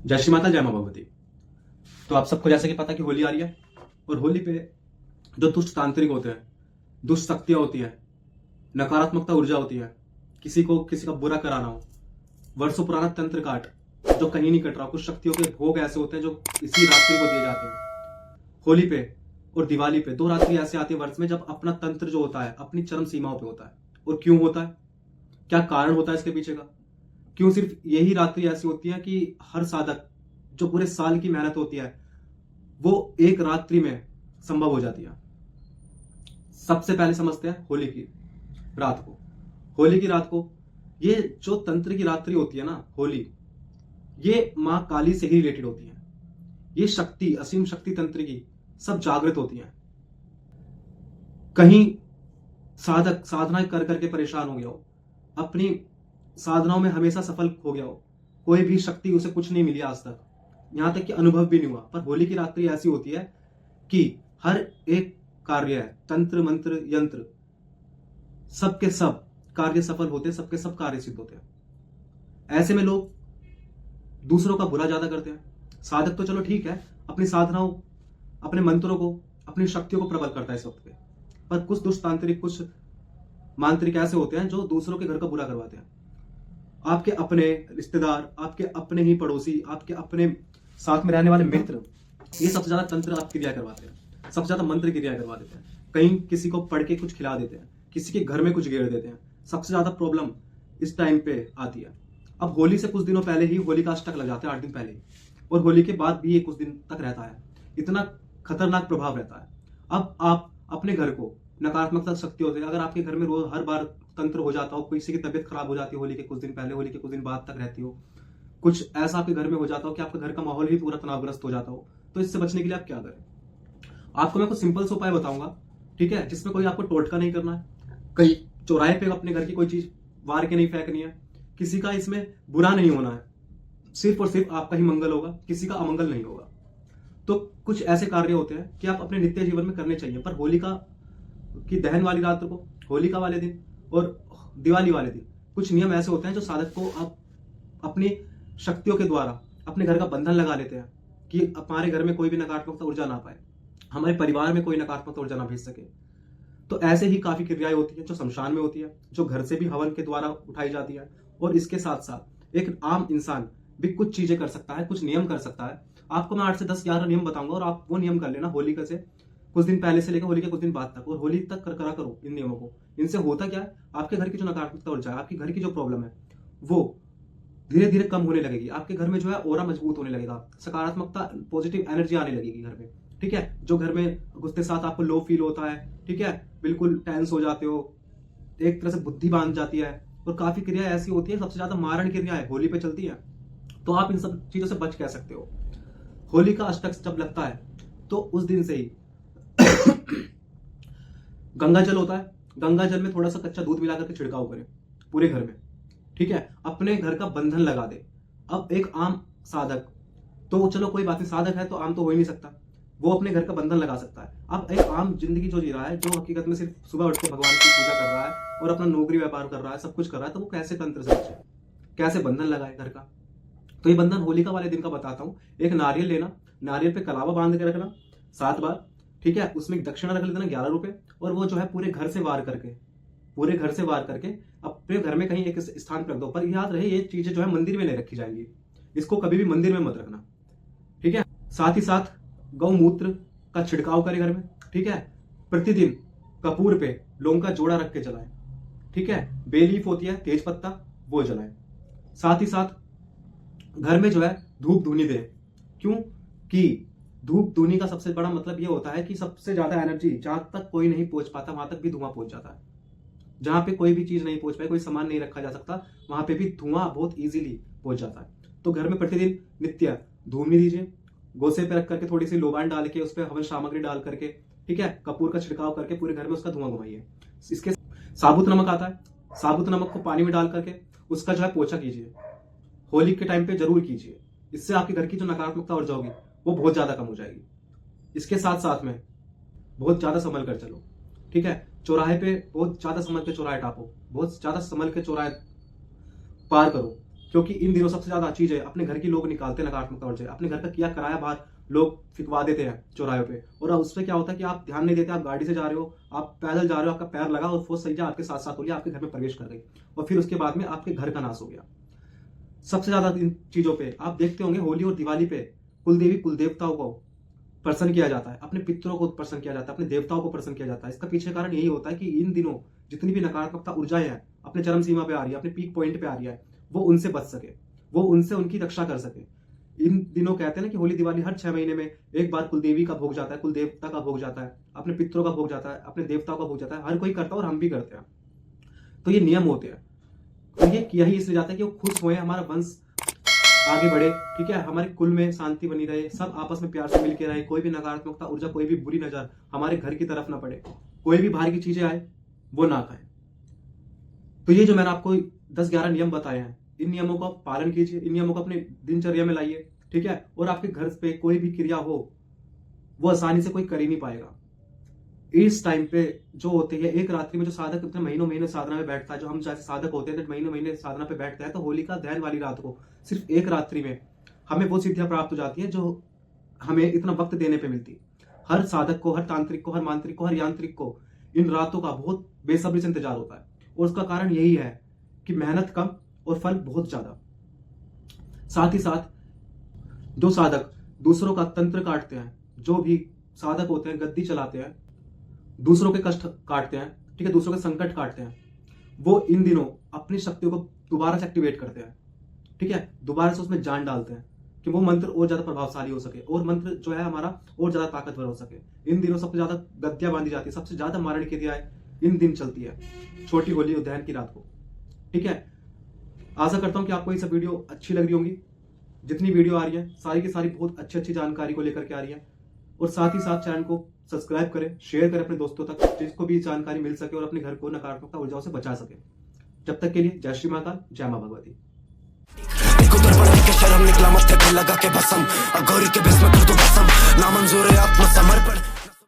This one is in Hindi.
जय श्री माता, जय मां भगवती। तो आप सबको जैसे कि पता कि होली आ रही है और होली पे जो दुष्ट तांत्रिक होते हैं, दुष्ट शक्तियां होती है, नकारात्मकता ऊर्जा होती है, किसी का बुरा कराना हो, वर्षों पुराना तंत्र काट जो कहीं नहीं कट रहा, कुछ शक्तियों के भोग ऐसे होते हैं जो इसी रात्रि को दिए जाते हैं। होली पे और दिवाली पे 2 रात्रि ऐसे आती है वर्ष में जब अपना तंत्र जो होता है अपनी चरम सीमाओं पे होता है। और क्यों होता है, क्या कारण होता है इसके पीछे का? क्यों सिर्फ यही रात्रि ऐसी होती है कि हर साधक जो पूरे साल की मेहनत होती है वो एक रात्रि में संभव हो जाती है? सबसे पहले समझते हैं होली की रात को। होली की रात को ये जो तंत्र की रात्रि होती है ना, होली, ये मां काली से ही रिलेटेड होती है। ये शक्ति, असीम शक्ति तंत्र की सब जागृत होती है। कहीं साधक साधना कर करके परेशान हो गया हो, अपनी साधनाओं में हमेशा सफल हो गया हो, कोई भी शक्ति उसे कुछ नहीं मिली आज तक, यहां तक कि अनुभव भी नहीं हुआ, पर होली की रात्रि ऐसी होती है कि हर एक कार्य है, तंत्र मंत्र यंत्र, सबके सब कार्य सफल होते हैं, सबके सब कार्य सिद्ध होते हैं। ऐसे में लोग दूसरों का बुरा ज्यादा करते हैं। साधक तो चलो ठीक है, अपनी साधनाओं, अपने मंत्रों को, अपनी शक्तियों को प्रबल करता है इस वक्त पे, पर कुछ दुष्ट तांत्रिक, कुछ मांत्रिक ऐसे होते हैं जो दूसरों के घर का बुरा करवाते हैं। आपके अपने रिश्तेदार, आपके अपने ही पड़ोसी, आपके अपने साथ में रहने वाले मित्र, ये सबसे ज्यादा तंत्र आप क्रिया करवाते हैं, सबसे ज्यादा मंत्र क्रिया करवा देते हैं। कहीं किसी को पढ़ के कुछ खिला देते हैं, किसी के घर में कुछ गेड़ देते हैं। सबसे ज्यादा प्रॉब्लम इस टाइम पे आती है। अब होली से कुछ दिनों पहले ही होली का अष्टक लग जाता है, 8 दिन पहले ही, और होली के बाद भी ये कुछ दिन तक रहता है। इतना खतरनाक प्रभाव रहता है। अब आप अपने घर को नकारात्मकता शक्ति होती है, अगर आपके घर में रोज हर बार तंत्र हो जाता हो, किसी की तबियत खराब हो जाती है होली के कुछ दिन पहले, होली के कुछ दिन बाद तक रहती हो, कुछ ऐसा आपके घर में हो जाता हो कि आपके घर का माहौल ही पूरा तनावग्रस्त हो जाता हो, तो इससे बचने के लिए आप क्या करें? आपको मैं कुछ सिंपल से उपाय बताऊंगा, ठीक है, जिसमें कोई आपको टोटका नहीं करना है, कहीं चौराहे पे अपने घर की कोई चीज वार के नहीं फेंकनी है, किसी का इसमें बुरा नहीं होना है, सिर्फ और सिर्फ आपका ही मंगल होगा, किसी का अमंगल नहीं होगा। तो कुछ ऐसे कार्य होते हैं कि आप अपने नित्य जीवन में करने चाहिए, पर होलिका की दहन वाली रात को, होलिका वाले दिन और दिवाली वाले दिन कुछ नियम ऐसे होते हैं जो साधक को आप अपनी शक्तियों के द्वारा अपने घर का बंधन लगा लेते हैं कि हमारे घर में कोई भी नकारात्मकता ऊर्जा ना पाए, हमारे परिवार में कोई नकारात्मक ऊर्जा ना भेज सके। तो ऐसे ही काफी क्रियाएं होती है जो शमशान में होती है, जो घर से भी हवन के द्वारा उठाई जाती है। और इसके साथ साथ एक आम इंसान भी कुछ चीजें कर सकता है, कुछ नियम कर सकता है। आपको मैं 8 से 10 11 नियम बताऊंगा और आप वो नियम कर लेना होली का से कुछ दिन पहले से लेकर होली के कुछ दिन बाद तक, और होली तक करा करो इन नियमों को। इनसे होता क्या है, आपके घर की जो नकारात्मकता ऊर्जा है, आपके घर की जो प्रॉब्लम है, वो धीरे धीरे कम होने लगेगी। आपके घर में जो है ऑरा मजबूत होने लगेगा, सकारात्मकता, पॉजिटिव एनर्जी आने लगेगी घर में, ठीक है। जो घर में घुसते साथ आपको लो फील होता है, ठीक है, बिल्कुल टेंस हो जाते हो, एक तरह से बुद्धि बांध जाती है, और काफी क्रिया ऐसी होती है, सबसे ज्यादा मारण क्रिया है होली पे चलती है, तो आप इन सब चीजों से बच कह सकते हो। होली का अष्टक जब लगता है तो उस दिन से ही गंगा जल होता है, गंगा जल में थोड़ा सा कच्चा दूध मिला करके छिड़काव करें पूरे घर में, ठीक है, अपने घर का बंधन लगा दे। अब एक आम साधक तो चलो कोई बात नहीं, साधक है तो आम तो हो ही नहीं सकता, वो अपने घर का बंधन लगा सकता है। अब एक आम जिंदगी जो जी रहा है, जो हकीकत में सिर्फ सुबह उठ के भगवान की पूजा कर रहा है और अपना नौकरी व्यापार कर रहा है, सब कुछ कर रहा है, तो वो कैसे तंत्र से बचे, कैसे बंधन लगाए घर का? तो ये बंधन होलिका वाले दिन का बताता हूँ। एक नारियल लेना, नारियल पे कलावा बांध के रखना 7 बार, ठीक है, उसमें दक्षिणा रख लेना 11 रुपए, और वो जो है पूरे घर से वार करके, पूरे घर से वार करके अपने घर में कहीं एक स्थान पर रख दो। पर याद रहे ये चीजें जो है मंदिर में नहीं रखी जाएंगी, इसको कभी भी मंदिर में मत रखना, ठीक है। साथ ही साथ गौमूत्र का छिड़काव करें घर में, ठीक है। प्रतिदिन कपूर पे लौंग का जोड़ा रख के जलाएं, ठीक है। बेलीफ होती है, तेज पत्ता, वो जलाएं। साथ ही साथ घर में जो है धूप धूनी दें। क्यों? कि धूप धूनी का सबसे बड़ा मतलब यह होता है कि सबसे ज्यादा एनर्जी जहां तक कोई नहीं पहुंच पाता वहां तक भी धुआं पहुंच जाता है। जहां पे कोई भी चीज नहीं पहुंच पाए, कोई सामान नहीं रखा जा सकता, वहां पे भी धुआं बहुत इजीली पहुंच जाता है। तो घर में प्रतिदिन नित्य धूमनी दीजिए, गोसे पे रख करके थोड़ी सी लोबान डाल के, उस पर हवन सामग्री डाल करके, ठीक है, कपूर का छिड़काव करके पूरे घर में उसका धुआं घुमाइए। इसके साबुत नमक आता है, साबुत नमक को पानी में डाल करके उसका जो है पोछा कीजिए, होली के टाइम पे जरूर कीजिए। इससे आपके घर की जो नकारात्मकता ऊर्जा होगी वो बहुत ज्यादा कम हो जाएगी। इसके साथ साथ में बहुत ज्यादा संभल कर चलो, ठीक है। चौराहे पे बहुत ज्यादा संभल के चौराहे टापो, बहुत ज्यादा संभल के चौराहे पार करो, क्योंकि इन दिनों सबसे ज्यादा चीज है, अपने घर की लोग निकालते हैं नकारात्मकता ऊर्जा, अपने घर का किया कराया बाहर लोग फिकवा देते हैं चौराहे पे, और उससे क्या होता है कि आप ध्यान नहीं देते, आप गाड़ी से जा रहे हो, आप पैदल जा रहे हो, आपका पैर लगा और फोर्स सही जा आपके साथ साथ हो गया, आपके घर में प्रवेश कर गई, और फिर उसके बाद में आपके घर का नाश हो गया। सबसे ज्यादा इन चीजों पे आप देखते होंगे, होली और दिवाली पे कुलदेवी कुलदेवताओं को प्रसन्न किया जाता है, अपने पितरों को प्रसन्न किया जाता है, अपने देवताओं को प्रसन्न किया जाता है। इसका पीछे कारण यही होता है कि इन दिनों जितनी भी नकारात्मकता ऊर्जाएं हैं अपने चरम सीमा पे आ रही है, अपने पीक पॉइंट पे आ रही है, वो उनसे बच सके, वो उनसे उनकी रक्षा कर सके। इन दिनों कहते हैं ना कि होली दिवाली हर 6 महीने में एक बार कुलदेवी का भोग जाता है, कुलदेवता का भोग जाता है, अपने पितरों का भोग जाता है, अपने देवताओं का भोग जाता है, हर कोई करता है और हम भी करते हैं। तो ये नियम होते हैं, तो ये किया ही इसलिए जाता है कि वो खुश हुए, हमारा वंश आगे बढ़े, ठीक है, हमारे कुल में शांति बनी रहे, सब आपस में प्यार से मिलकर रहे, कोई भी नकारात्मकता ऊर्जा, कोई भी बुरी नजर हमारे घर की तरफ ना पड़े, कोई भी बाहर की चीजें आए वो ना खाए। तो ये जो मैंने आपको 10-11 नियम बताए हैं, इन नियमों का पालन कीजिए, इन नियमों को अपने दिनचर्या में लाइए, ठीक है, और आपके घर पे कोई भी क्रिया हो वो आसानी से कोई कर ही नहीं पाएगा। इस टाइम पे जो होते हैं, एक रात्रि में जो साधक इतने महीनों महीने साधना में बैठता है, जो हम जैसे साधक होते हैं महीनों महीने साधना पे बैठते हैं, तो होली का दहन वाली रात को सिर्फ एक रात्रि में हमें वो सिद्धियां प्राप्त हो जाती है जो हमें इतना वक्त देने पे मिलती। हर साधक को, हर तांत्रिक को, हर मांत्रिक को, हर यांत्रिक को इन रातों का बहुत बेसब्री से इंतजार होता है, और उसका कारण यही है कि मेहनत कम और फल बहुत ज्यादा। साथ ही साथ जो साधक दूसरों का तंत्र काटते हैं, जो भी साधक होते हैं गद्दी चलाते हैं, दूसरों के कष्ट काटते हैं, ठीक है, दूसरों के संकट काटते हैं, वो इन दिनों अपनी शक्तियों को दोबारा से एक्टिवेट करते हैं, ठीक है, दोबारा से उसमें जान डालते हैं कि वो मंत्र और ज्यादा प्रभावशाली हो सके, और मंत्र जो है हमारा और ज्यादा ताकतवर हो सके। इन दिनों सबसे ज्यादा गद्दियां बांधी जाती है, सबसे ज्यादा मारण की क्रियाएं इन दिन चलती है, छोटी होली और दहन की रात को, ठीक है। आशा करता हूं कि आपको ये सब वीडियो अच्छी लग रही होंगी। जितनी वीडियो आ रही है सारी की सारी बहुत अच्छी अच्छी जानकारी को लेकर के आ रही है, और साथ ही साथ चैनल को सब्सक्राइब करें, शेयर करें अपने दोस्तों तक, जिसको भी जानकारी मिल सके और अपने घर को नकारात्मकता ऊर्जाओं से बचा सके। जब तक के लिए जय श्री महाकाल, जय मां भगवती। शर्म निकला मत्थे पे लगा के भसम, गौरी के बेस में कर दो भसम, नामंजूर आत्मसमर्पण।